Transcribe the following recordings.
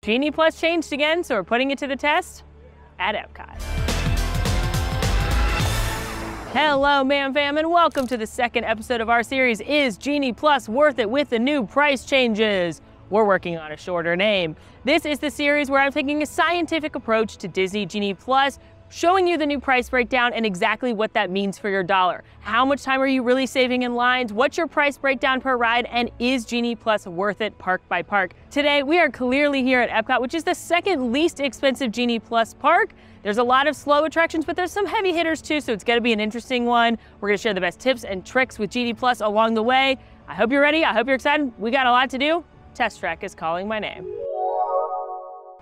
Genie Plus changed again, so we're putting it to the test at EPCOT. Hello, Mam Fam, and welcome to the second episode of our series, Is Genie Plus Worth It, with the new price changes? We're working on a shorter name. This is the series where I'm taking a scientific approach to Disney Genie Plus, showing you the new price breakdown and exactly what that means for your dollar. How much time are you really saving in lines? What's your price breakdown per ride? And is Genie Plus worth it park by park? Today, we are clearly here at EPCOT, which is the second least expensive Genie Plus park. There's a lot of slow attractions, but there's some heavy hitters too, so it's gonna be an interesting one. We're gonna share the best tips and tricks with Genie Plus along the way. I hope you're ready. I hope you're excited. We got a lot to do. Test Track is calling my name.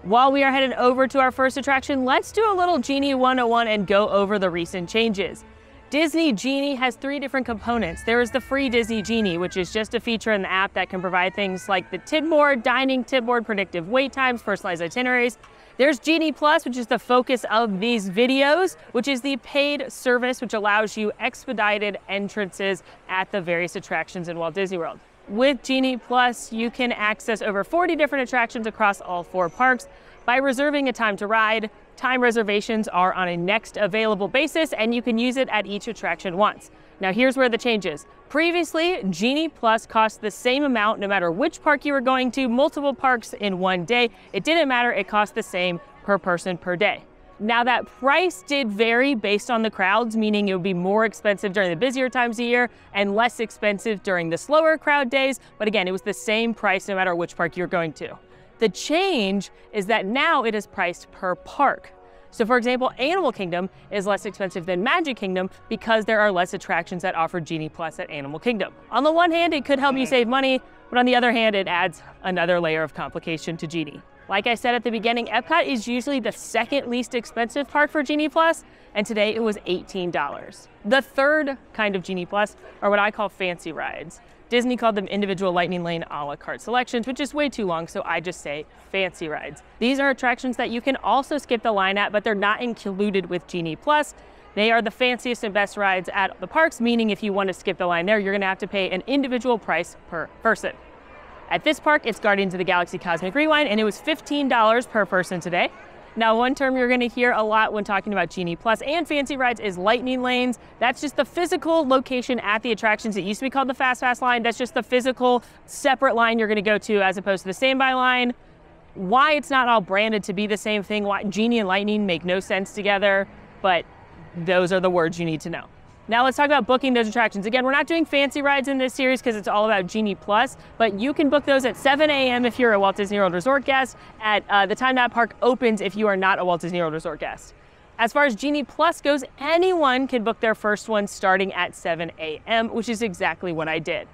While we are headed over to our first attraction, let's do a little Genie 101 and go over the recent changes. Disney Genie has three different components. There is the free Disney Genie, which is just a feature in the app that can provide things like the tip board, dining tip board, predictive wait times, personalized itineraries. There's Genie Plus, which is the focus of these videos, which is the paid service, which allows you expedited entrances at the various attractions in Walt Disney World. With Genie Plus, you can access over 40 different attractions across all four parks by reserving a time to ride. Time reservations are on a next available basis, and you can use it at each attraction once. Now here's where the change is. Previously, Genie Plus cost the same amount no matter which park you were going to, multiple parks in one day. It didn't matter, it cost the same per person per day. Now that price did vary based on the crowds, meaning it would be more expensive during the busier times of year and less expensive during the slower crowd days. But again, it was the same price no matter which park you're going to. The change is that now it is priced per park. So for example, Animal Kingdom is less expensive than Magic Kingdom because there are less attractions that offer Genie Plus at Animal Kingdom. On the one hand, it could help you save money, but on the other hand, it adds another layer of complication to Genie. Like I said at the beginning, EPCOT is usually the second least expensive park for Genie Plus, and today it was $18. The third kind of Genie Plus are what I call fancy rides. Disney called them individual Lightning Lane a la carte selections, which is way too long, so I just say fancy rides. These are attractions that you can also skip the line at, but they're not included with Genie Plus. They are the fanciest and best rides at the parks, meaning if you want to skip the line there, you're gonna have to pay an individual price per person. At this park, it's Guardians of the Galaxy Cosmic Rewind, and it was $15 per person today. Now, one term you're gonna hear a lot when talking about Genie Plus and fancy rides is lightning lanes. That's just the physical location at the attractions. It used to be called the Fast Pass line. That's just the physical separate line you're gonna go to as opposed to the standby line. Why it's not all branded to be the same thing, why Genie and Lightning make no sense together, but those are the words you need to know. Now let's talk about booking those attractions. Again, we're not doing fancy rides in this series because it's all about Genie Plus, but you can book those at 7 a.m. if you're a Walt Disney World Resort guest, at the time that park opens if you are not a Walt Disney World Resort guest. As far as Genie Plus goes, anyone can book their first one starting at 7 a.m., which is exactly what I did.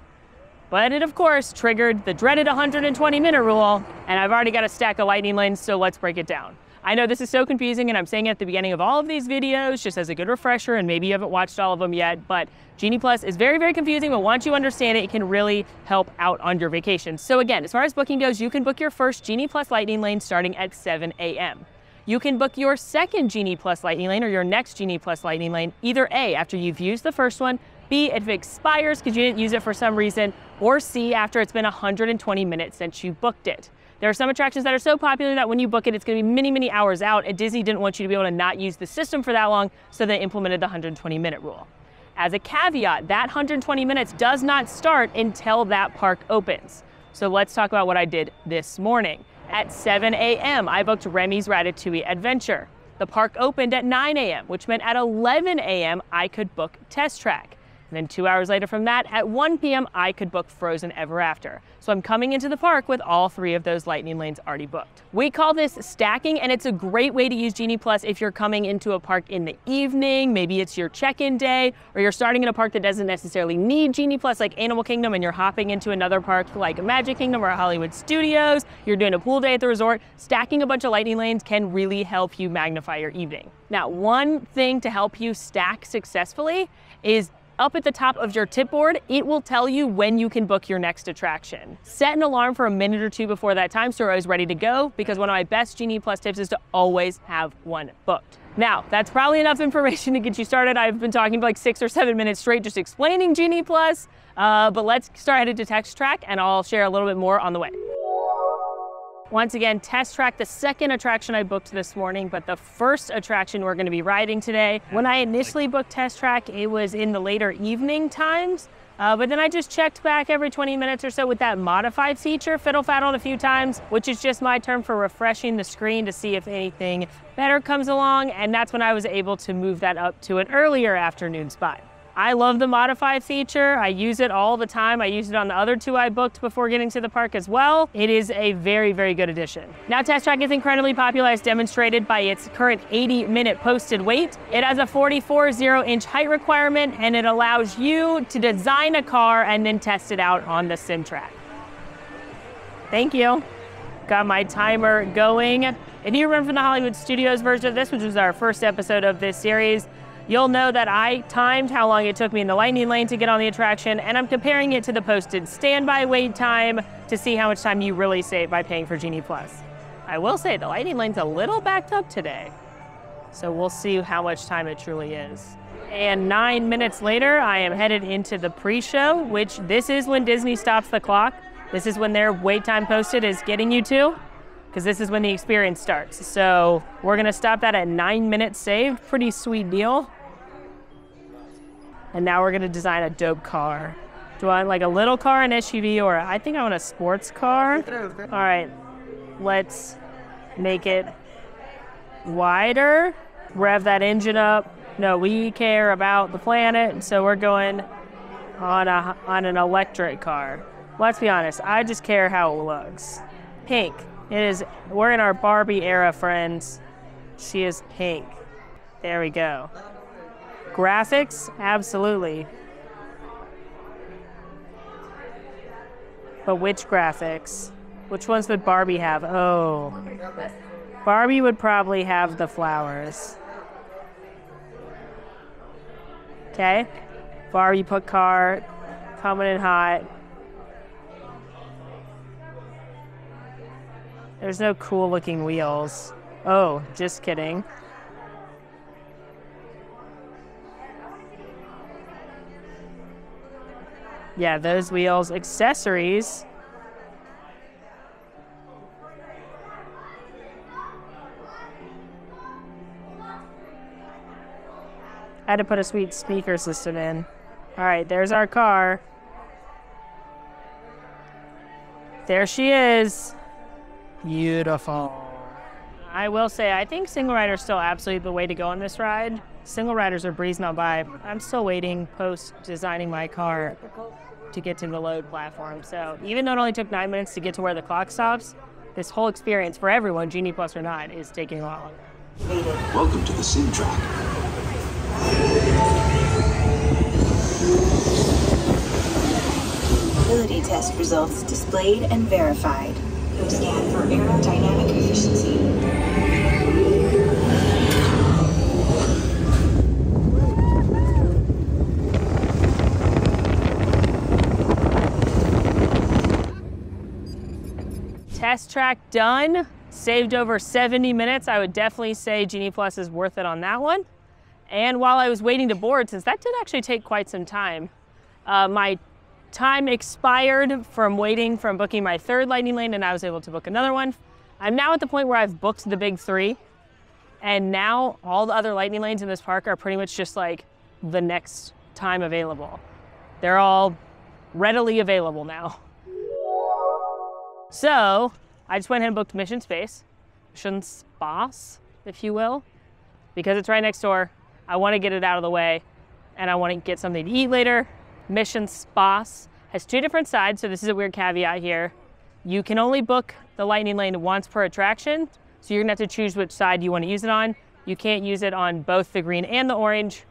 But it, of course, triggered the dreaded 120-minute rule, and I've already got a stack of lightning lanes, so let's break it down. I know this is so confusing, and I'm saying it at the beginning of all of these videos just as a good refresher, and maybe you haven't watched all of them yet, but Genie Plus is very, very confusing, but once you understand it, it can really help out on your vacation. So again, as far as booking goes, you can book your first Genie Plus Lightning Lane starting at 7 a.m. You can book your second Genie Plus Lightning Lane or your next Genie Plus Lightning Lane either A, after you've used the first one, B, if it expires because you didn't use it for some reason, or C, after it's been 120 minutes since you booked it. There are some attractions that are so popular that when you book it, it's gonna be many, many hours out, and Disney didn't want you to be able to not use the system for that long, so they implemented the 120-minute rule. As a caveat, that 120 minutes does not start until that park opens. So let's talk about what I did this morning. At 7 a.m., I booked Remys Ratatouille Adventure. The park opened at 9 a.m., which meant at 11 a.m., I could book Test Track. And then 2 hours later from that, at 1 p.m., I could book Frozen Ever After. So I'm coming into the park with all three of those lightning lanes already booked. We call this stacking, and it's a great way to use Genie Plus if you're coming into a park in the evening, maybe it's your check-in day, or you're starting in a park that doesn't necessarily need Genie Plus like Animal Kingdom, and you're hopping into another park like Magic Kingdom or Hollywood Studios, you're doing a pool day at the resort. Stacking a bunch of lightning lanes can really help you magnify your evening. Now, one thing to help you stack successfully is up at the top of your tip board, it will tell you when you can book your next attraction. Set an alarm for a minute or two before that time so you're always ready to go, because one of my best Genie Plus tips is to always have one booked. Now, that's probably enough information to get you started. I've been talking for like 6 or 7 minutes straight just explaining Genie Plus, but let's start headed to Test Track and I'll share a little bit more on the way. Once again, Test Track, the second attraction I booked this morning, but the first attraction we're going to be riding today. When I initially booked Test Track, it was in the later evening times, but then I just checked back every 20 minutes or so with that modified feature, fiddle-faddled a few times, which is just my term for refreshing the screen to see if anything better comes along, and that's when I was able to move that up to an earlier afternoon spot. I love the modified feature. I use it all the time. I used it on the other two I booked before getting to the park as well. It is a very, very good addition. Now, Test Track is incredibly popular as demonstrated by its current 80-minute posted wait. It has a 44 0-inch height requirement, and it allows you to design a car and then test it out on the sim track. Thank you. Got my timer going. If you remember from the Hollywood Studios version of this, which was our first episode of this series, you'll know that I timed how long it took me in the lightning lane to get on the attraction, and I'm comparing it to the posted standby wait time to see how much time you really save by paying for Genie Plus. I will say the lightning lane's a little backed up today, so we'll see how much time it truly is. And 9 minutes later, I am headed into the pre-show, which this is when Disney stops the clock. This is when their wait time posted is getting you to, because this is when the experience starts. So we're gonna stop that at 9 minutes saved. Pretty sweet deal. And now we're gonna design a dope car. Do I want like a little car, an SUV, or I think I want a sports car? All right, let's make it wider. Rev that engine up. No, we care about the planet, so we're going on an electric car. Let's be honest, I just care how it looks. Pink. We're in our Barbie era, friends. She is pink. There we go. Graphics, absolutely. But which graphics? Which ones would Barbie have? Oh. Barbie would probably have the flowers. Okay. Barbie put car, coming in hot. There's no cool looking wheels. Oh, just kidding. Yeah, those wheels. Accessories. I had to put a sweet speaker system in. All right, there's our car. There she is. Beautiful. I will say, I think single rider is still absolutely the way to go on this ride. Single riders are breezing on by. I'm still waiting post designing my car to get to the load platform. So even though it only took 9 minutes to get to where the clock stops, this whole experience for everyone, Genie Plus or not, is taking a lot longer. Welcome to the sim track. Ability test results displayed and verified. Scan for aerodynamic efficiency. Test track done. Saved over 70 minutes. I would definitely say Genie Plus is worth it on that one. And while I was waiting to board, since that did actually take quite some time, my time expired from booking my third lightning lane, and I was able to book another one. I'm now at the point where I've booked the big three, and now all the other lightning lanes in this park are pretty much just like the next time available. They're all readily available now. So I just went ahead and booked Mission Space, Mission Space, if you will, because it's right next door. I want to get it out of the way, and I want to get something to eat later. Mission Space has two different sides, so this is a weird caveat here. You can only book the lightning lane once per attraction, so you're gonna have to choose which side you want to use it on. You can't use it on both the green and the orange.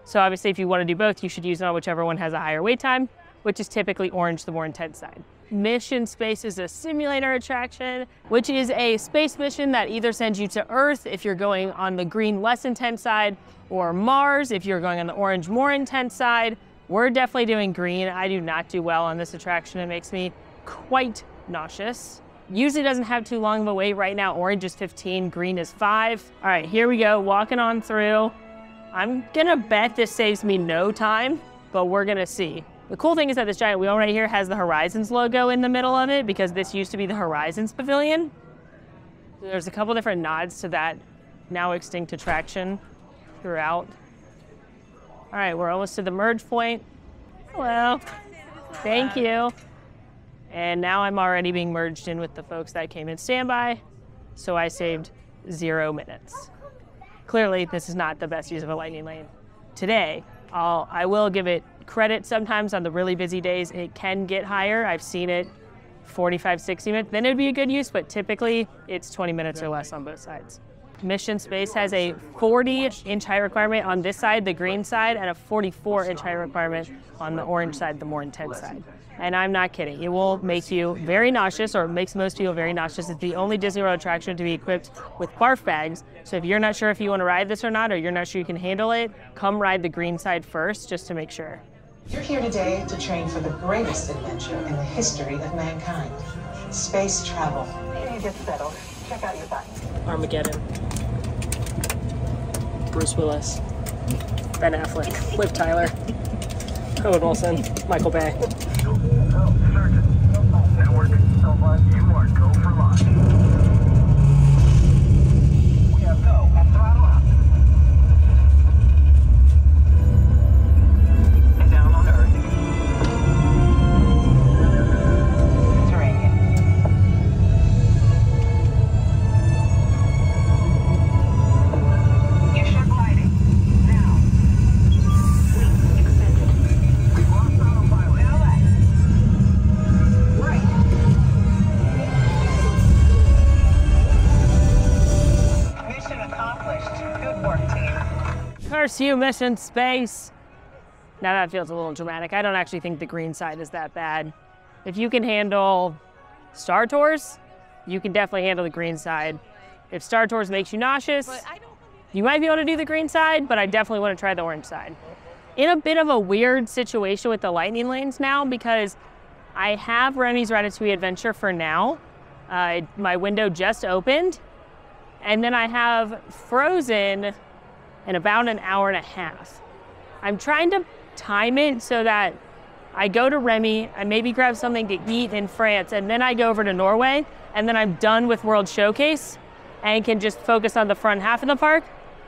So obviously if you want to do both, you should use it on whichever one has a higher wait time, which is typically orange, the more intense side. Mission Space is a simulator attraction, which is a space mission that either sends you to Earth if you're going on the green less intense side, or Mars if you're going on the orange more intense side. We're definitely doing green. I do not do well on this attraction. It makes me quite nauseous. Usually doesn't have too long of a wait. Right now, orange is 15, green is 5. All right, here we go, walking on through. I'm gonna bet this saves me no time, but we're gonna see. The cool thing is that this giant wheel right here has the Horizons logo in the middle of it, because this used to be the Horizons Pavilion. There's a couple different nods to that now extinct attraction throughout. All right, we're almost to the merge point. Hello. Thank you. And now I'm already being merged in with the folks that came in standby, so I saved 0 minutes. Clearly, this is not the best use of a lightning lane. Today, I will give it credit. Sometimes on the really busy days, it can get higher. I've seen it 45, 60 minutes. Then it would be a good use, but typically it's 20 minutes or less on both sides. Mission Space has a 40-inch height requirement on this side, the green side, and a 44-inch height requirement on the orange side, the more intense side. And I'm not kidding. It will make you very nauseous, or makes most people very nauseous. It's the only Disney World attraction to be equipped with barf bags. So if you're not sure if you want to ride this or not, or you're not sure you can handle it, come ride the green side first, just to make sure. You're here today to train for the greatest adventure in the history of mankind, space travel. Get settled. Check out your buttons. Armageddon. Bruce Willis. Ben Affleck. Liv Tyler. Owen Wilson. Michael Bay. Network, you are go for launch. We have go at throttle up. Down on Earth. Terrain. Your ship lighting. Now. Fleet extended. We've lost autopilot. Right. Mission accomplished. Good work, team. Curse you, Mission Space. Now that feels a little dramatic. I don't actually think the green side is that bad. If you can handle Star Tours, you can definitely handle the green side. If Star Tours makes you nauseous, you might be able to do the green side, but I definitely want to try the orange side. In a bit of a weird situation with the lightning lanes now, because I have Remys Ratatouille Adventure for now. My window just opened, and then I have Frozen in about an hour and a half. I'm trying to time it so that I go to Remy, I maybe grab something to eat in France, and then I go over to Norway, and then I'm done with World Showcase and can just focus on the front half of the park.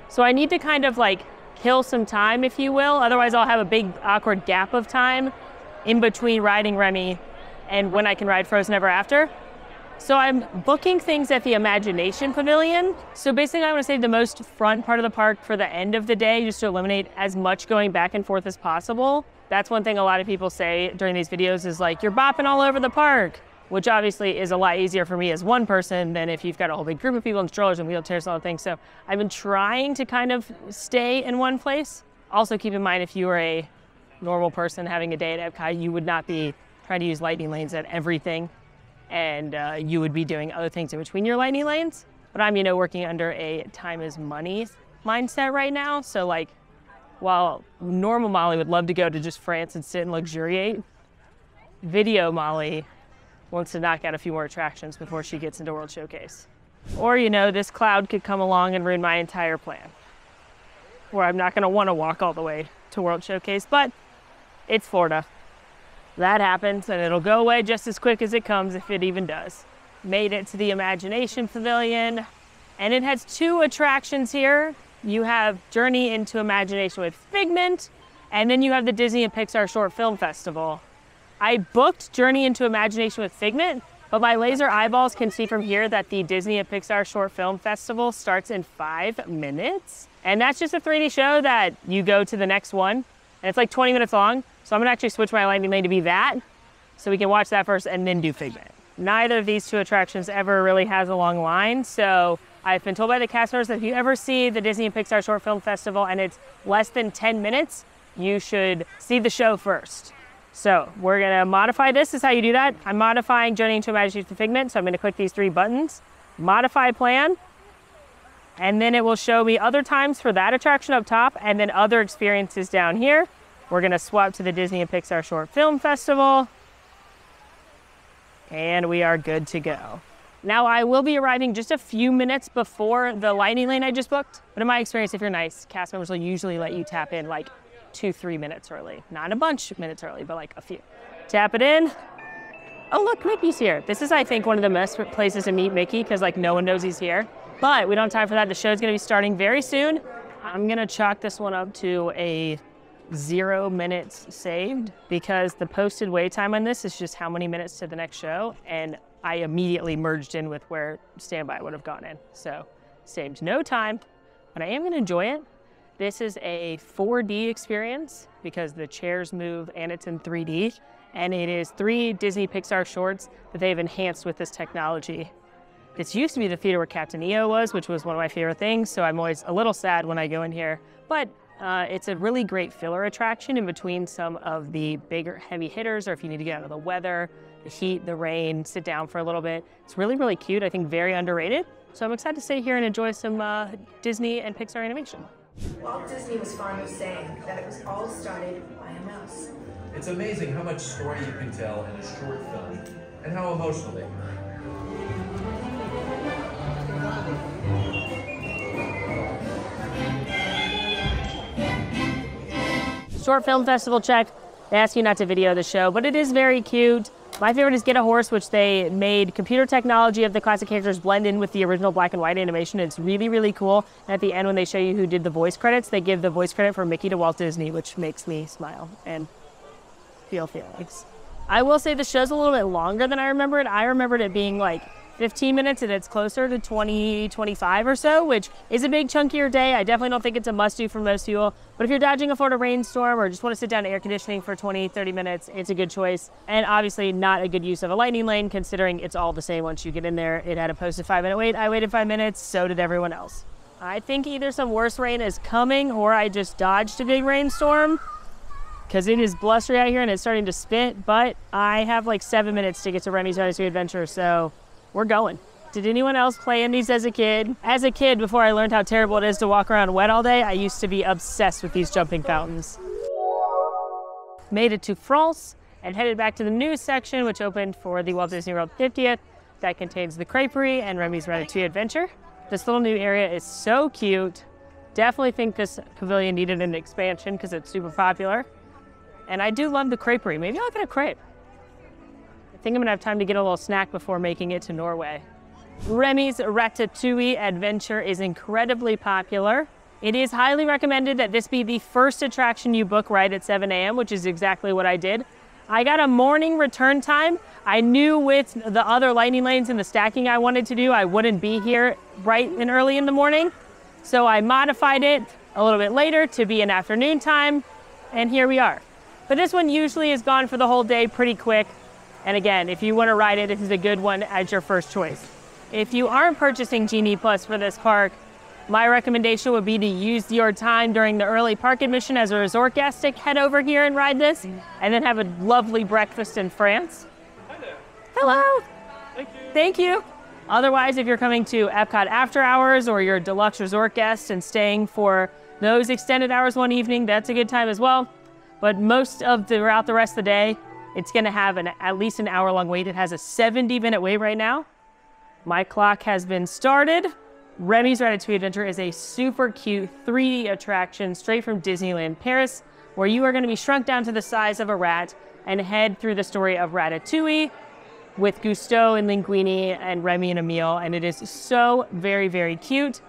So I need to kind of like kill some time, if you will. Otherwise I'll have a big awkward gap of time in between riding Remy and when I can ride Frozen Ever After. So I'm booking things at the Imagination Pavilion. So basically I want to save the most front part of the park for the end of the day, just to eliminate as much going back and forth as possible. That's one thing a lot of people say during these videos is like, you're bopping all over the park, which obviously is a lot easier for me as one person than if you've got a whole big group of people in strollers and wheelchairs and all the things. So I've been trying to kind of stay in one place. Also keep in mind, if you were a normal person having a day at EPCOT, you would not be trying to use lightning lanes at everything. And you would be doing other things in between your lightning lanes. But I'm, working under a time is money mindset right now. So like, while normal Molly would love to go to just France and sit and luxuriate, video Molly wants to knock out a few more attractions before she gets into World Showcase. Or, this cloud could come along and ruin my entire plan, where I'm not gonna wanna walk all the way to World Showcase, but it's Florida. That happens, and it'll go away just as quick as it comes, if it even does. Made it to the Imagination Pavilion, and it has 2 attractions here. You have Journey into Imagination with Figment, and then you have the Disney and Pixar Short Film Festival. I booked Journey into Imagination with Figment, but my laser eyeballs can see from here that the Disney and Pixar Short Film Festival starts in 5 minutes. And that's just a 3D show that you go to the next one, and it's like 20 minutes long. So I'm gonna actually switch my lightning lane to be that, so we can watch that first and then do Figment. Neither of these 2 attractions ever really has a long line, so I've been told by the cast members that if you ever see the Disney and Pixar Short Film Festival and it's less than 10 minutes, you should see the show first. So we're gonna modify this. This is how you do that. I'm modifying Journey into Imagination with Figment, so I'm gonna click these 3 buttons, modify plan, and then it will show me other times for that attraction up top and then other experiences down here. We're gonna swap to the Disney and Pixar Short Film Festival, and we are good to go. Now I will be arriving just a few minutes before the lightning lane I just booked, but in my experience, if you're nice, cast members will usually let you tap in like 2-3 minutes early. Not a bunch of minutes early, but like a few. Tap it in, Oh, look, Mickey's here. This is, I think, one of the best places to meet Mickey because, like, no one knows he's here. But we don't have time for that. The show's going to be starting very soon. I'm going to chalk this one up to a 0 minutes saved because the posted wait time on this is just how many minutes to the next show. And I immediately merged in with where standby would have gone in. So saved no time, but I am going to enjoy it. This is a 4D experience because the chairs move and it's in 3D. And it is 3 Disney Pixar shorts that they've enhanced with this technology. This used to be the theater where Captain EO was, which was one of my favorite things, so I'm always a little sad when I go in here. But it's a really great filler attraction in between some of the bigger heavy hitters, or if you need to get out of the weather, the heat, the rain, sit down for a little bit. It's really, really cute, I think very underrated. So I'm excited to stay here and enjoy some Disney and Pixar animation. Walt Disney was fond of saying that it was all started by a mouse. It's amazing how much story you can tell in a short film, and how emotional they can be. Short Film Festival check. They ask you not to video the show, but it is very cute. My favorite is Get a Horse, which they made computer technology of the classic characters blend in with the original black and white animation. It's really, really cool. And at the end, when they show you who did the voice credits, they give the voice credit for Mickey to Walt Disney, which makes me smile and feel feelings. I will say the show's a little bit longer than I remembered. I remembered it being like 15 minutes and it's closer to 20, 25 or so, which is a big chunkier day. I definitely don't think it's a must-do for most people, but if you're dodging a Florida rainstorm or just want to sit down in air conditioning for 20, 30 minutes, it's a good choice. And obviously not a good use of a lightning lane considering it's all the same once you get in there. It had a posted 5-minute wait. I waited 5 minutes, so did everyone else. I think either some worse rain is coming or I just dodged a big rainstorm because it is blustery out here and it's starting to spit, but I have like 7 minutes to get to Remys Ratatouille Adventure, so we're going. Did anyone else play in these as a kid? As a kid, before I learned how terrible it is to walk around wet all day, I used to be obsessed with these jumping fountains. Made it to France and headed back to the news section, which opened for the Walt Disney World 50th. That contains the Creperie and Remys Ratatouille Adventure. This little new area is so cute. Definitely think this pavilion needed an expansion because it's super popular. And I do love the Creperie. Maybe I'll get a crepe. I think I'm gonna have time to get a little snack before making it to Norway. Remys Ratatouille Adventure is incredibly popular. It is highly recommended that this be the first attraction you book right at 7 a.m., which is exactly what I did. I got a morning return time. I knew with the other lightning lanes and the stacking I wanted to do, I wouldn't be here bright and early in the morning. So I modified it a little bit later to be an afternoon time, and here we are. But this one usually is gone for the whole day pretty quick. And again, if you want to ride it, this is a good one as your first choice. If you aren't purchasing Genie Plus for this park, my recommendation would be to use your time during the early park admission as a resort guest to head over here and ride this, and then have a lovely breakfast in France. Hi there. Hello. Thank you. Thank you. Otherwise, if you're coming to EPCOT after hours or you're a deluxe resort guest and staying for those extended hours one evening, that's a good time as well. But throughout the rest of the day, it's gonna have at least an hour-long wait. It has a 70-minute wait right now. My clock has been started. Remys Ratatouille Adventure is a super cute 3D attraction straight from Disneyland Paris, where you are gonna be shrunk down to the size of a rat and head through the story of Ratatouille with Gusteau and Linguini and Remy and Emile, and it is so very, very cute.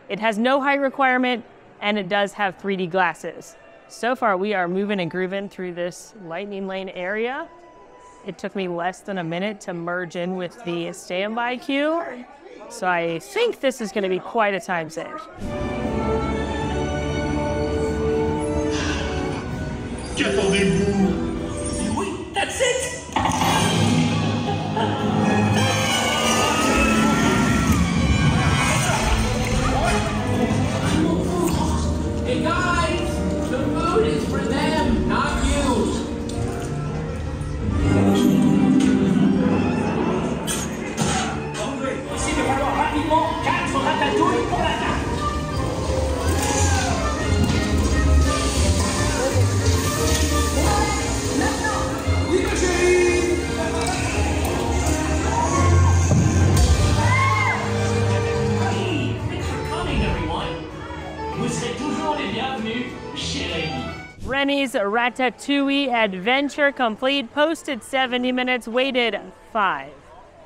It has no height requirement, and it does have 3D glasses. So far, we are moving and grooving through this lightning lane area. It took me less than a minute to merge in with the standby queue. So I think this is gonna be quite a time save. Qu'attendez-vous? Oui, that's it! Hey guys, the food is for them, not you. Essayez de falloir rapidement 4 ratatouilles pour la table. Oui, ma chérie. Remys Ratatouille Adventure complete, posted 70 minutes, waited 5.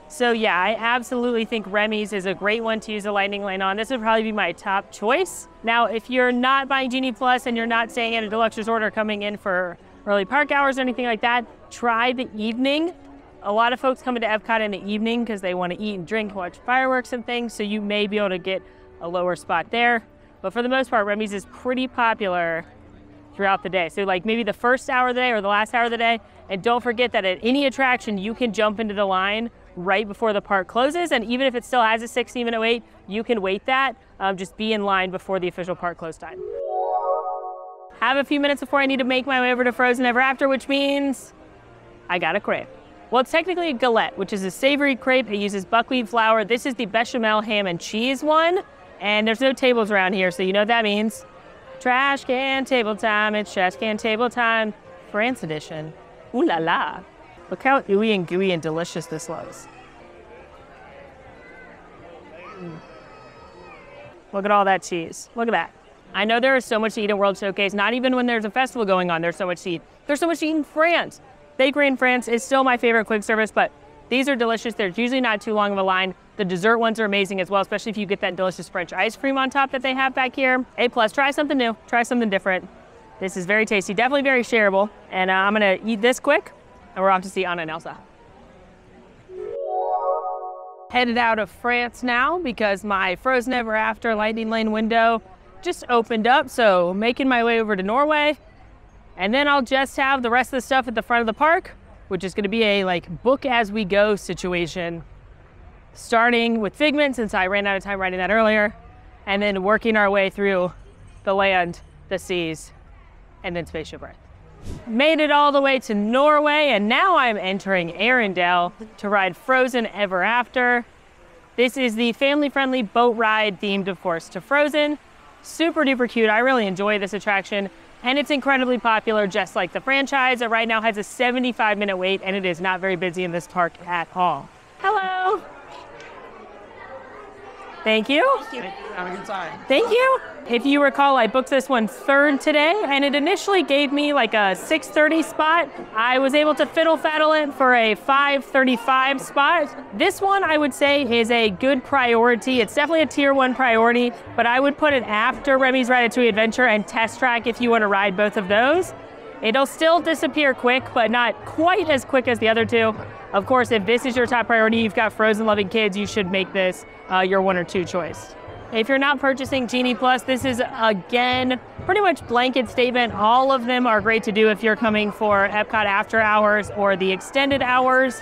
So yeah, I absolutely think Remys is a great one to use a lightning lane on. This would probably be my top choice. Now, if you're not buying Genie Plus and you're not staying at a deluxe resort or coming in for early park hours or anything like that, try the evening. A lot of folks come into EPCOT in the evening because they want to eat and drink, watch fireworks and things, so you may be able to get a lower spot there. But for the most part, Remys is pretty popular throughout the day. So like maybe the first hour of the day or the last hour of the day. And don't forget that at any attraction, you can jump into the line right before the park closes. And even if it still has a 60-minute wait, you can wait that. Just be in line before the official park close time. Have a few minutes before I need to make my way over to Frozen Ever After, which means I got a crepe. Well, it's technically a galette, which is a savory crepe. It uses buckwheat flour. This is the bechamel ham and cheese one. And there's no tables around here, so you know what that means. Trash can table time, it's trash can table time, France edition. Ooh la la. Look how ooey and gooey and delicious this looks. Look at all that cheese. Look at that. I know there is so much to eat at World Showcase, not even when there's a festival going on, there's so much to eat. There's so much to eat in France. Bakery in France is still my favorite quick service, but these are delicious. There's usually not too long of a line. The dessert ones are amazing as well, especially if you get that delicious French ice cream on top that they have back here. A+, try something new, try something different. This is very tasty, definitely very shareable. And I'm gonna eat this quick, and we're off to see Anna and Elsa. Headed out of France now because my Frozen Ever After lightning lane window just opened up, so making my way over to Norway. And then I'll just have the rest of the stuff at the front of the park, which is gonna be a like book as we go situation. Starting with Figment, since I ran out of time writing that earlier, and then working our way through the land, the seas, and then Spaceship Earth. Made it all the way to Norway, and now I'm entering Arendelle to ride Frozen Ever After. This is the family-friendly boat ride themed, of course, to Frozen. Super duper cute. I really enjoy this attraction, and it's incredibly popular, just like the franchise. It right now has a 75-minute wait, and it is not very busy in this park at all. Hello. Thank you. Have a good time. Thank you. If you recall, I booked this one third today, and it initially gave me like a 6:30 spot. I was able to fiddle-faddle it for a 5:35 spot. This one, I would say, is a good priority. It's definitely a tier 1 priority, but I would put it after Remys Ratatouille Adventure and Test Track if you want to ride both of those. It'll still disappear quick, but not quite as quick as the other two. Of course, if this is your top priority, you've got Frozen-loving kids, you should make this your 1 or 2 choice. If you're not purchasing Genie Plus, this is, again, pretty much blanket statement. All of them are great to do if you're coming for EPCOT after hours or the extended hours.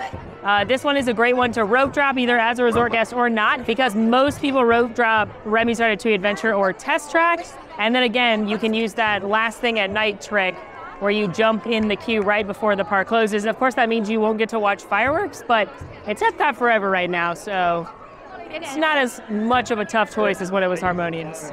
This one is a great one to rope drop either as a resort guest or not, because most people rope drop Remys Ratatouille Adventure or Test Track. And then again, you can use that last thing at night trick where you jump in the queue right before the park closes. Of course, that means you won't get to watch fireworks, but it's EPCOT forever right now, so it's not as much of a tough choice as when it was Harmonious.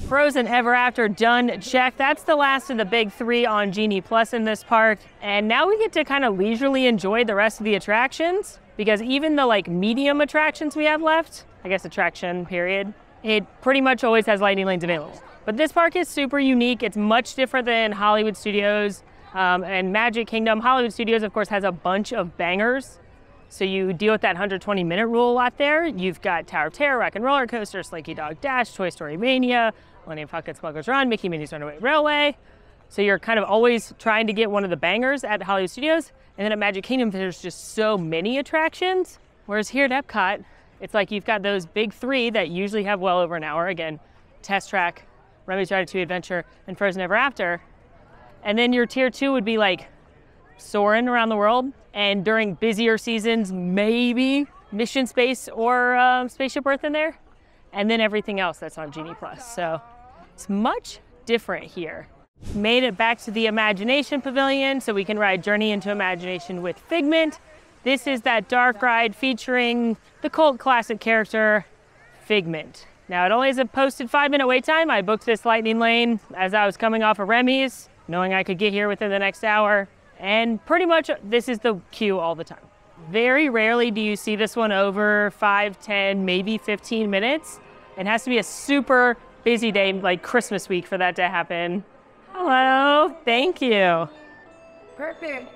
Frozen Ever After done, check. That's the last of the big 3 on Genie Plus in this park. And now we get to kind of leisurely enjoy the rest of the attractions, because even the like medium attractions we have left, I guess attraction period, it pretty much always has lightning lanes available. But this park is super unique. It's much different than Hollywood Studios and Magic Kingdom. Hollywood Studios, of course, has a bunch of bangers. So you deal with that 120-minute rule a lot there. You've got Tower of Terror, Rock and Roller Coaster, Slinky Dog Dash, Toy Story Mania, Millennium Falcon Smuggler's Run, Mickey Minnie's Runaway Railway. So you're kind of always trying to get one of the bangers at Hollywood Studios. And then at Magic Kingdom, there's just so many attractions. Whereas here at EPCOT, it's like you've got those big 3 that usually have well over an hour. Again, Test Track, Remys Ratatouille Adventure, and Frozen Ever After. And then your tier 2 would be like Soren around the world. And during busier seasons, maybe Mission Space or Spaceship Earth in there. And then everything else that's on Genie Plus. So it's much different here. Made it back to the Imagination Pavilion so we can ride Journey into Imagination with Figment. This is that dark ride featuring the cult classic character, Figment. Now, it only has a posted 5-minute wait time. I booked this lightning lane as I was coming off of Remys, knowing I could get here within the next hour. And pretty much this is the queue all the time. Very rarely do you see this one over 5, 10, maybe 15 minutes. It has to be a super busy day, like Christmas week, for that to happen. Hello, thank you. Perfect.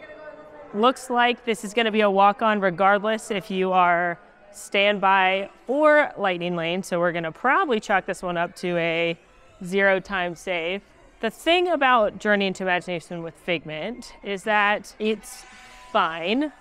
Looks like this is gonna be a walk-on regardless if you are standby or lightning lane. So we're gonna probably chalk this one up to a 0 time save. The thing about Journey into Imagination with Figment is that it's fine.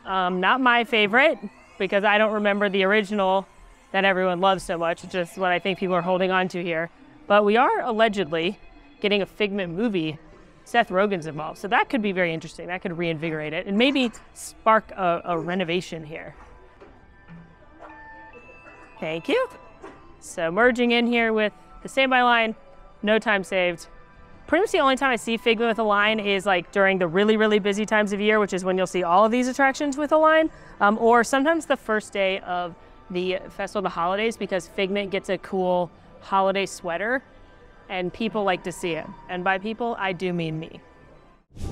Not my favorite, because I don't remember the original that everyone loves so much, which is what I think people are holding on to here. But we are allegedly getting a Figment movie. Seth Rogen's involved, so that could be very interesting. That could reinvigorate it and maybe spark a renovation here. Thank you. So merging in here with the standby line, no time saved. Pretty much the only time I see Figment with a line is like during the really, really busy times of year, which is when you'll see all of these attractions with a line, or sometimes the first day of the Festival of the Holidays, because Figment gets a cool holiday sweater and people like to see it. And by people, I do mean me.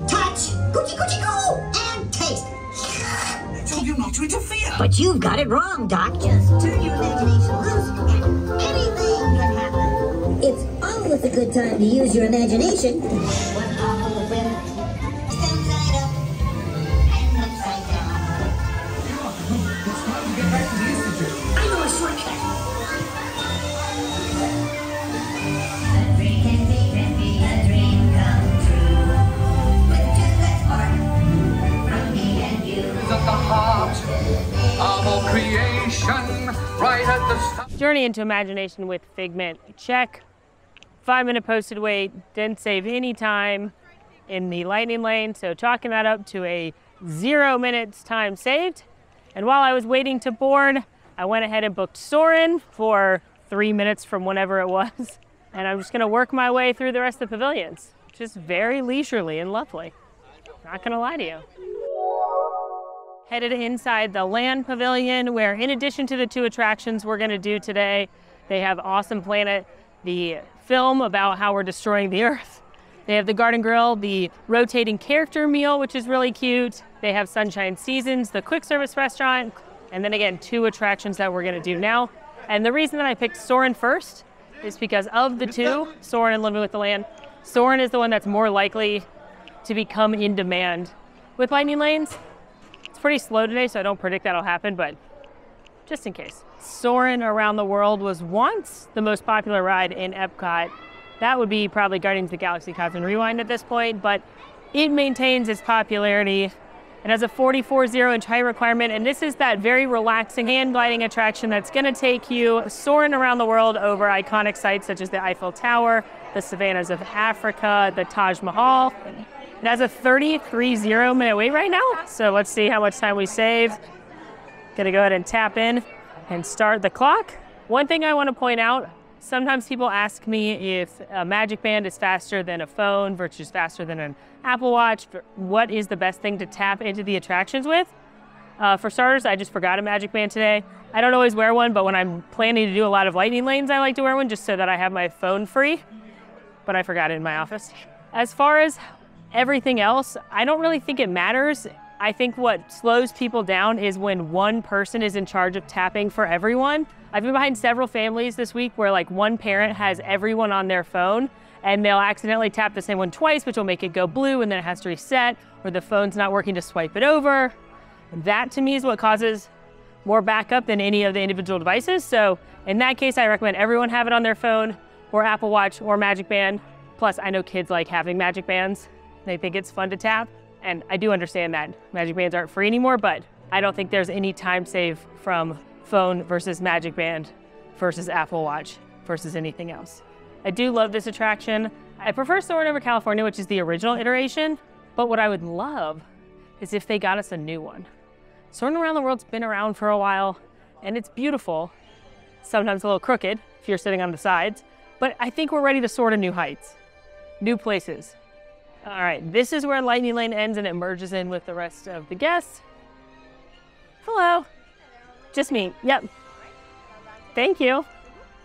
Touch, coochie coochie go, and taste. I told you not to interfere. But you've got it wrong, Doc. Just turn your imagination loose and anything can happen. It's always a good time to use your imagination. One awful whim, stand side up and upside down. It's time to get back to the Institute. I know a shortcut. At the heart of all creation, right at the start. Journey into Imagination with Figment, check. 5-minute posted wait, didn't save any time in the lightning lane, so chalking that up to a 0 minutes time saved. And while I was waiting to board, I went ahead and booked Soren for 3 minutes from whenever it was. And I'm just gonna work my way through the rest of the pavilions. Just very leisurely and lovely. Not gonna lie to you. Headed inside the Land Pavilion, where in addition to the 2 attractions we're gonna do today, they have Awesome Planet, the film about how we're destroying the Earth. They have the Garden Grill, the rotating character meal, which is really cute. They have Sunshine Seasons, the quick service restaurant, and then again, 2 attractions that we're gonna do now. And the reason that I picked Soren first is because of the 2, Soren and Living with the Land, Soren is the one that's more likely to become in demand with lightning lanes. It's pretty slow today, so I don't predict that'll happen, but just in case. Soren Around the World was once the most popular ride in EPCOT. That would be probably Guardians of the Galaxy Cosmic Rewind at this point, but it maintains its popularity. It has a 44.0-inch height requirement, and this is that very relaxing hand gliding attraction that's gonna take you soaring around the world over iconic sites such as the Eiffel Tower, the savannas of Africa, the Taj Mahal. It has a 33.0-minute wait right now, so let's see how much time we save. Gonna go ahead and tap in and start the clock. One thing I want to point out, sometimes people ask me if a Magic Band is faster than a phone versus faster than an Apple Watch. What is the best thing to tap into the attractions with? For starters, I just forgot a Magic Band today. I don't always wear one, but when I'm planning to do a lot of lightning lanes, I like to wear one just so that I have my phone free, but I forgot it in my office. As far as everything else, I don't really think it matters. I think what slows people down is when one person is in charge of tapping for everyone. I've been behind several families this week where like one parent has everyone on their phone and they'll accidentally tap the same one twice, which will make it go blue and then it has to reset, or the phone's not working to swipe it over. That to me is what causes more backup than any of the individual devices. So in that case, I recommend everyone have it on their phone or Apple Watch or Magic Band. Plus I know kids like having Magic Bands. They think it's fun to tap. And I do understand that Magic Bands aren't free anymore, but I don't think there's any time save from phone versus Magic Band versus Apple Watch versus anything else. I do love this attraction. I prefer Soren over California, which is the original iteration, but what I would love is if they got us a new one. Soren Around the World's been around for a while, and it's beautiful. Sometimes a little crooked if you're sitting on the sides, but I think we're ready to soar to new heights, new places. All right, this is where Lightning Lane ends and it merges in with the rest of the guests. Hello. Just me, yep. Thank you.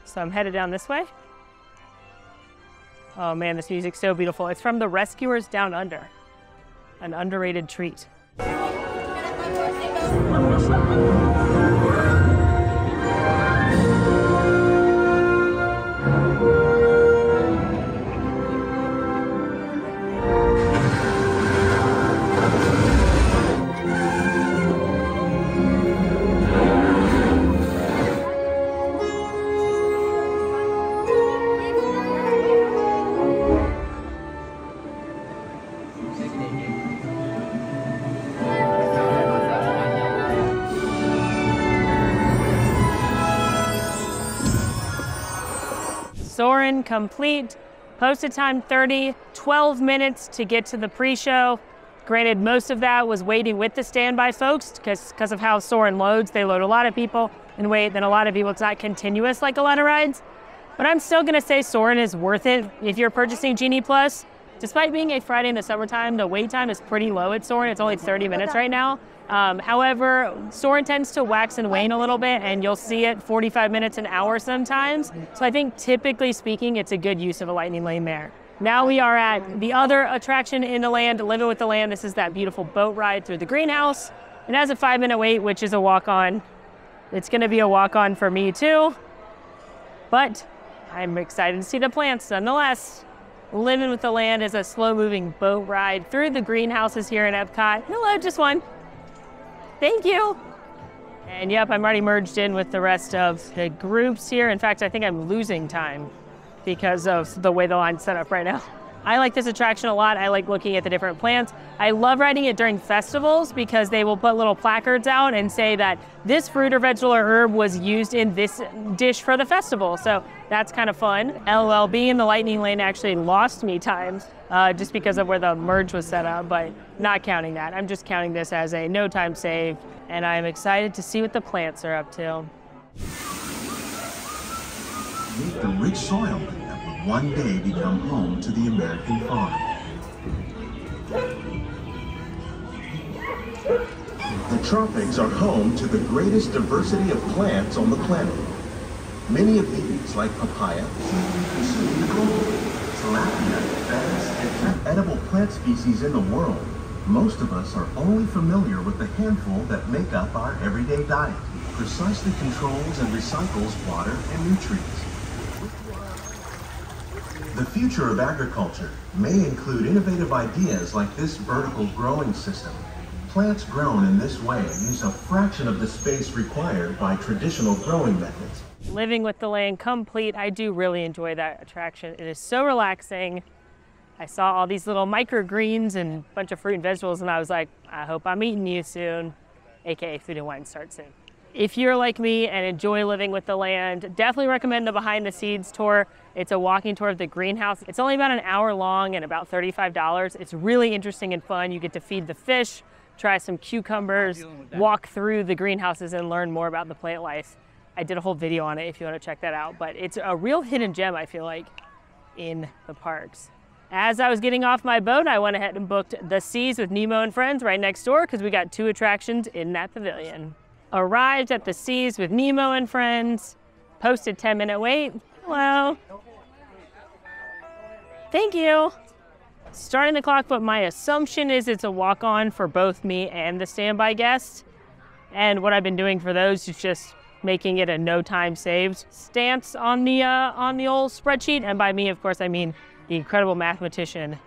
So I'm headed down this way. Oh man, this music's so beautiful. It's from The Rescuers Down Under, an underrated treat. Soren complete, posted time 30, 12 minutes to get to the pre-show. Granted, most of that was waiting with the standby folks because of how Soren loads. They load a lot of people and wait, then a lot of people. It's not continuous like a lot of rides. But I'm still gonna say Soren is worth it if you're purchasing Genie Plus. Despite being a Friday in the summertime, the wait time is pretty low at Soren. It's only 30 minutes right now. However, Soren tends to wax and wane a little bit, and you'll see it 45 minutes, an hour sometimes. So I think typically speaking, it's a good use of a Lightning Lane there. Now we are at the other attraction in the land, Living with the Land. This is that beautiful boat ride through the greenhouse. It has a 5-minute wait, which is a walk-on. It's gonna be a walk-on for me too, but I'm excited to see the plants nonetheless. Living with the Land is a slow-moving boat ride through the greenhouses here in EPCOT. Hello, just one. Thank you. And yep, I'm already merged in with the rest of the groups here. In fact, I think I'm losing time because of the way the line's set up right now. I like this attraction a lot. I like looking at the different plants. I love riding it during festivals because they will put little placards out and say that this fruit or vegetable or herb was used in this dish for the festival. So that's kind of fun. LOL, being in the Lightning Lane actually lost me time just because of where the merge was set up, but not counting that. I'm just counting this as a no time save, and I'm excited to see what the plants are up to. Meet the rich soil that would one day become home to the American farm. The tropics are home to the greatest diversity of plants on the planet. Many of these, like papaya, tilapia, and edible plant species in the world, most of us are only familiar with the handful that make up our everyday diet. Precisely controls and recycles water and nutrients. The future of agriculture may include innovative ideas like this vertical growing system. Plants grown in this way use a fraction of the space required by traditional growing methods. Living with the Land complete. I do really enjoy that attraction. It is so relaxing. I saw all these little microgreens and a bunch of fruit and vegetables, and I was like, I hope I'm eating you soon, aka Food and Wine starts soon. If you're like me and enjoy Living with the Land, definitely recommend the behind the scenes tour. It's a walking tour of the greenhouse. It's only about an hour long and about $35. It's really interesting and fun. You get to feed the fish, try some cucumbers, walk through the greenhouses and learn more about the plant life. I did a whole video on it if you want to check that out, but it's a real hidden gem, I feel like, in the parks. As I was getting off my boat, I went ahead and booked The Seas with Nemo and Friends right next door because we got 2 attractions in that pavilion. Arrived at The Seas with Nemo and Friends, posted 10-minute wait. Hello. Thank you. Starting the clock, but my assumption is it's a walk-on for both me and the standby guests. And what I've been doing for those is just making it a no time saved stance on the old spreadsheet. And by me, of course, I mean the incredible mathematician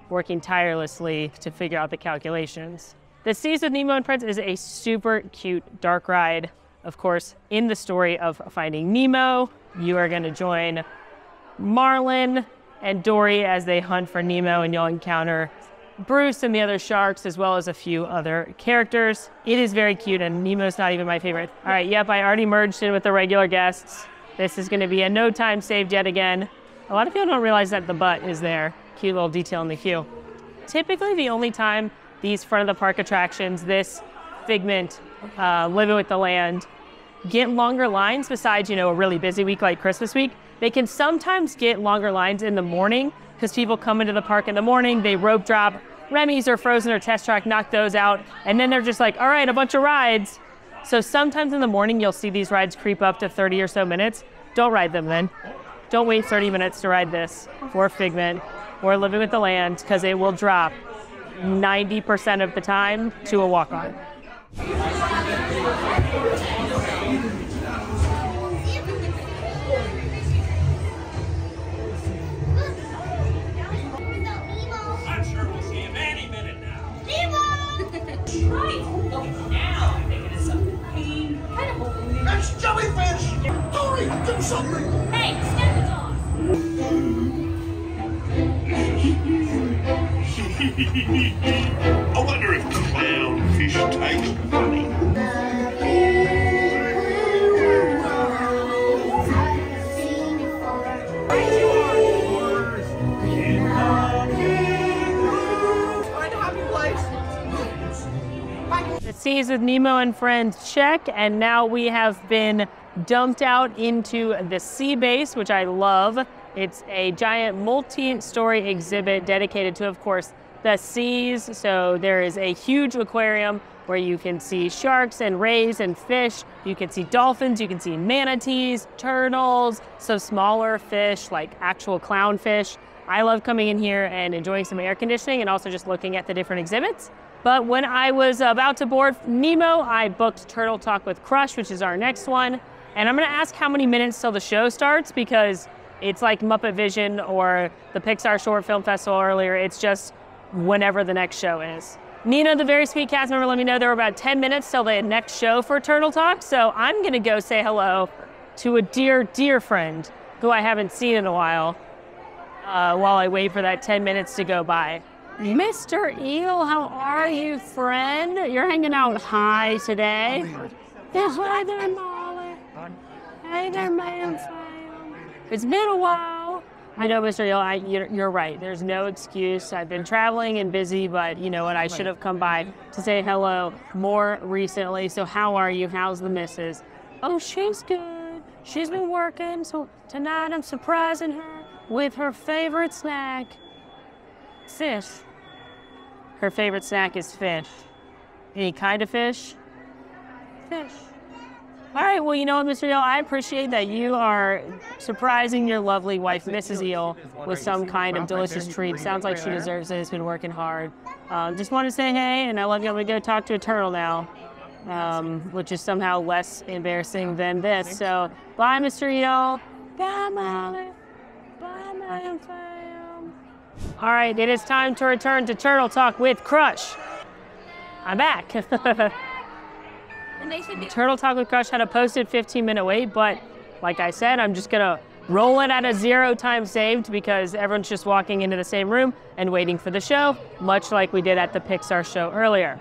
working tirelessly to figure out the calculations. The Seas with Nemo and Friends is a super cute dark ride. Of course, in the story of Finding Nemo, you are gonna join Marlin and Dory as they hunt for Nemo, and you'll encounter Bruce and the other sharks, as well as a few other characters. It is very cute, and Nemo's not even my favorite. All right, yep, I already merged in with the regular guests. This is gonna be a no time saved yet again. A lot of people don't realize that the butt is there. Cute little detail in the queue. Typically the only time these front of the park attractions, this Figment, Living with the Land, get longer lines besides, a really busy week like Christmas week. They can sometimes get longer lines in the morning because people come into the park in the morning, they rope drop Remys or Frozen or Test Track, knock those out, and then they're just like, all right, a bunch of rides. So sometimes in the morning, you'll see these rides creep up to 30 or so minutes. Don't ride them then. Don't wait 30 minutes to ride this or Figment or Living with the Land, because it will drop 90% of the time to a walk-on. I'm sure we'll see him any minute now. Right. Now I'm thinking of something clean. Kind of hoping. That's jellyfish! Hurry, do something! Hey, step it off. I wonder if clownfish taste funny. The Seas with Nemo and Friends check, and now we have been dumped out into the sea base, which I love. It's a giant multi-story exhibit dedicated to, of course, the seas. So there is a huge aquarium where you can see sharks and rays and fish. You can see dolphins, you can see manatees, turtles, some smaller fish like actual clownfish. I love coming in here and enjoying some air conditioning and also just looking at the different exhibits. But when I was about to board Nemo, I booked Turtle Talk with Crush, which is our next one. And I'm gonna ask how many minutes till the show starts, because it's like Muppet Vision or the Pixar Short Film Festival earlier. It's just whenever the next show is. Nina, the very sweet cast member, let me know there were about 10 minutes till the next show for Turtle Talk. So I'm gonna go say hello to a dear, dear friend who I haven't seen in a while while I wait for that 10 minutes to go by. Mr. Eel, how are you, friend? You're hanging out high today. Yeah, hi there, Molly. Hey there, man. It's been a while. I know, Mr. Eel, you're right. There's no excuse. I've been traveling and busy, but you know what? I should have come by to say hello more recently. So how are you? How's the missus? Oh, she's good. She's been working. So tonight I'm surprising her with her favorite snack, fish. Her favorite snack is fish. Any kind of fish? Fish. All right, well, you know what, Mr. Eel, I appreciate that you are surprising your lovely wife, Mrs. Eel, with some kind of delicious treat. Sounds like she deserves it. Has been working hard. Just want to say hey, and I love you. I'm going to go talk to a turtle now, which is somehow less embarrassing than this. So, bye, Mr. Eel. Bye, Molly. Bye, my fam. All right, it is time to return to Turtle Talk with Crush. I'm back. Turtle Talk with Crush had a posted 15-minute wait, but like I said, I'm just gonna roll it at a 0 time saved because everyone's just walking into the same room and waiting for the show, much like we did at the Pixar show earlier.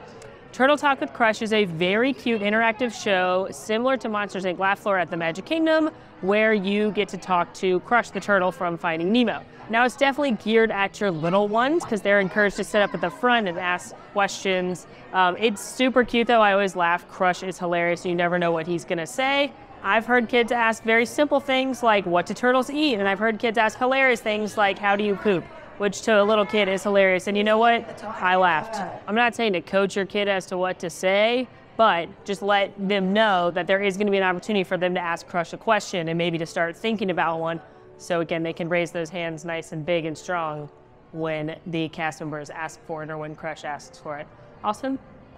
Turtle Talk with Crush is a very cute interactive show similar to Monsters, Inc. Laugh Floor at the Magic Kingdom, where you get to talk to Crush the turtle from Finding Nemo. Now, it's definitely geared at your little ones because they're encouraged to sit up at the front and ask questions. It's super cute, though. I always laugh. Crush is hilarious. You never know what he's going to say. I've heard kids ask very simple things like, what do turtles eat? And I've heard kids ask hilarious things like, how do you poop? Which to a little kid is hilarious. And you know what? I laughed. I'm not saying to coach your kid as to what to say, but just let them know that there is going to be an opportunity for them to ask Crush a question and maybe to start thinking about one. So again, they can raise those hands nice and big and strong when the cast members ask for it or when Crush asks for it. Also,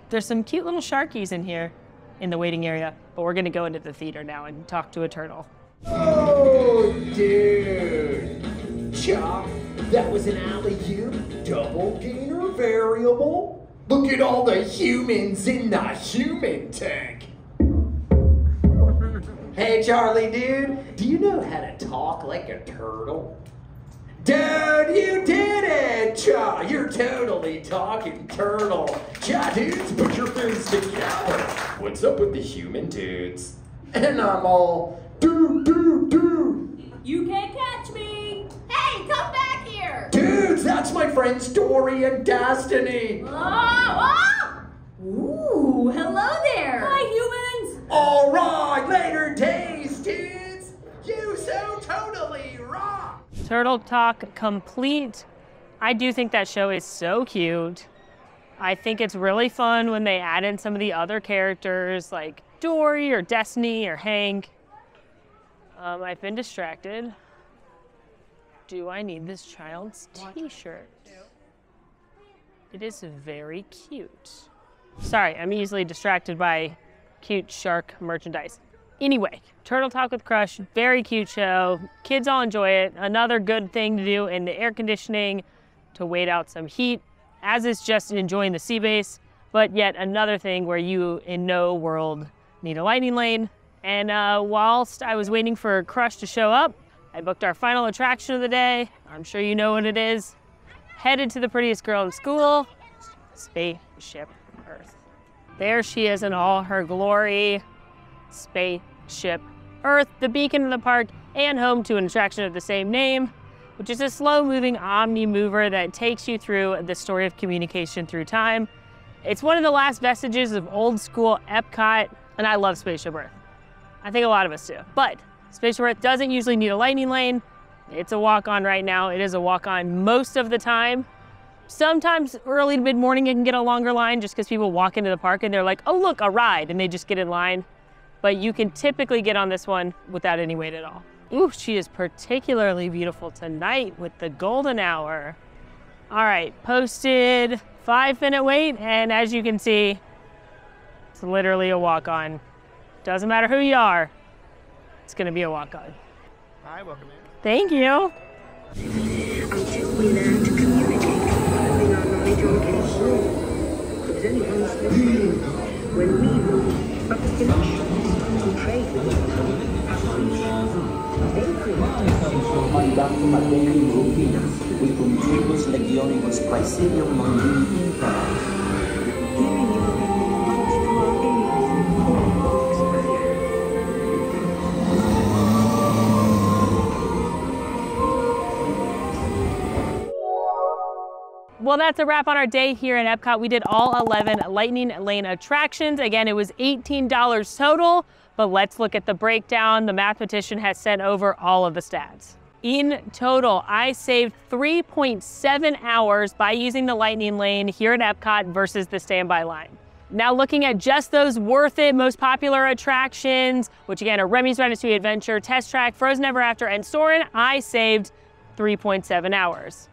there's some cute little sharkies in here in the waiting area, but we're gonna go into the theater now and talk to a turtle. Oh, dude. Chuck, that was an alley-oop double gainer variable. Look at all the humans in the human tank. Hey, Charlie, dude, do you know how to talk like a turtle? Dude, you did it! Cha, you're totally talking turtle. Cha, dudes, put your fists together. What's up with the human dudes? And I'm all, dude. You can't catch me. Hey, come back here. Dudes, that's my friends Dory and Destiny. Oh! Ooh, hello there. Hi, humans. All right, later days, dudes. You so totally rock. Turtle Talk complete. I do think that show is so cute. I think it's really fun when they add in some of the other characters like Dory or Destiny or Hank. I've been distracted. Do I need this child's t-shirt? It is very cute. Sorry, I'm easily distracted by cute shark merchandise. Anyway, Turtle Talk with Crush, very cute show. Kids all enjoy it. Another good thing to do in the air conditioning to wait out some heat, as is just enjoying the sea base, but yet another thing where you in no world need a lightning lane. And whilst I was waiting for Crush to show up, I booked our final attraction of the day. I'm sure you know what it is. Headed to the prettiest girl in school, Spaceship Earth. There she is in all her glory. Spaceship Earth, the beacon of the park and home to an attraction of the same name, which is a slow-moving omni-mover that takes you through the story of communication through time. It's one of the last vestiges of old-school EPCOT, and I love Spaceship Earth. I think a lot of us do. But Spaceship Earth doesn't usually need a lightning lane. It's a walk-on right now. It is a walk-on most of the time. Sometimes early to mid-morning you can get a longer line just because people walk into the park and they're like, oh look, a ride, and they just get in line. But you can typically get on this one without any wait at all. Ooh, she is particularly beautiful tonight with the golden hour. All right, posted 5-minute wait, and as you can see, it's literally a walk-on. Doesn't matter who you are, it's gonna be a walk-on. Hi, welcome in. Thank you. Until we learn to communicate, bring our knowledge on case. There's only one solution. When we move up the village, to trade with Mandato Materi Europea, with contribus legionibus praesidium Mondini Impera. Well, that's a wrap on our day here in EPCOT. We did all 11 lightning lane attractions. Again, it was $18 total, but let's look at the breakdown. The mathematician has sent over all of the stats. In total, I saved 3.7 hours by using the lightning lane here at EPCOT versus the standby line. Now looking at just those worth it, most popular attractions, which again are Remys Ratatouille Adventure, Test Track, Frozen Ever After, and Soren, I saved 3.7 hours.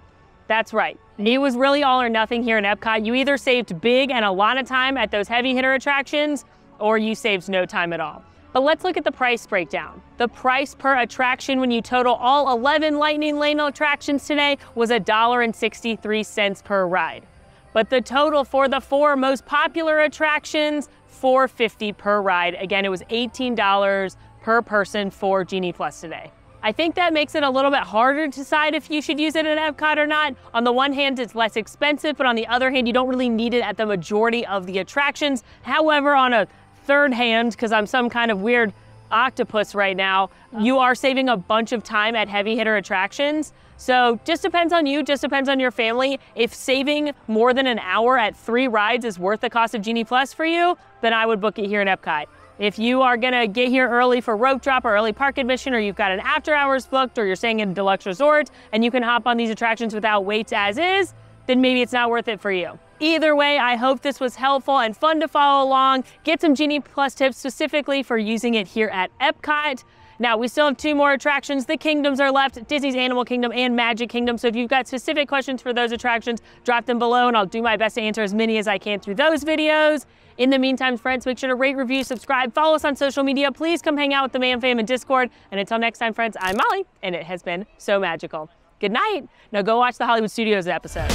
That's right. It was really all or nothing here in EPCOT. You either saved big and a lot of time at those heavy hitter attractions, or you saved no time at all. But let's look at the price breakdown. The price per attraction when you total all 11 lightning lane attractions today was $1.63 per ride. But the total for the 4 most popular attractions, $4.50 per ride. Again, it was $18 per person for Genie Plus today. I think that makes it a little bit harder to decide if you should use it at EPCOT or not. On the one hand, it's less expensive, but on the other hand, you don't really need it at the majority of the attractions. However, on a third hand, because I'm some kind of weird octopus right now, you are saving a bunch of time at heavy hitter attractions. So just depends on you, just depends on your family. If saving more than an hour at 3 rides is worth the cost of Genie Plus for you, then I would book it here in EPCOT. If you are gonna get here early for rope drop or early park admission, or you've got an after hours booked, or you're staying in a deluxe resort and you can hop on these attractions without waits as is, then maybe it's not worth it for you. Either way, I hope this was helpful and fun to follow along. Get some Genie Plus tips specifically for using it here at EPCOT. Now, we still have 2 more attractions. The Kingdoms are left, Disney's Animal Kingdom and Magic Kingdom. So if you've got specific questions for those attractions, drop them below and I'll do my best to answer as many as I can through those videos. In the meantime, friends, make sure to rate, review, subscribe, follow us on social media. Please come hang out with the Man Fam in Discord. And until next time, friends, I'm Molly, and it has been so magical. Good night. Now go watch the Hollywood Studios episode.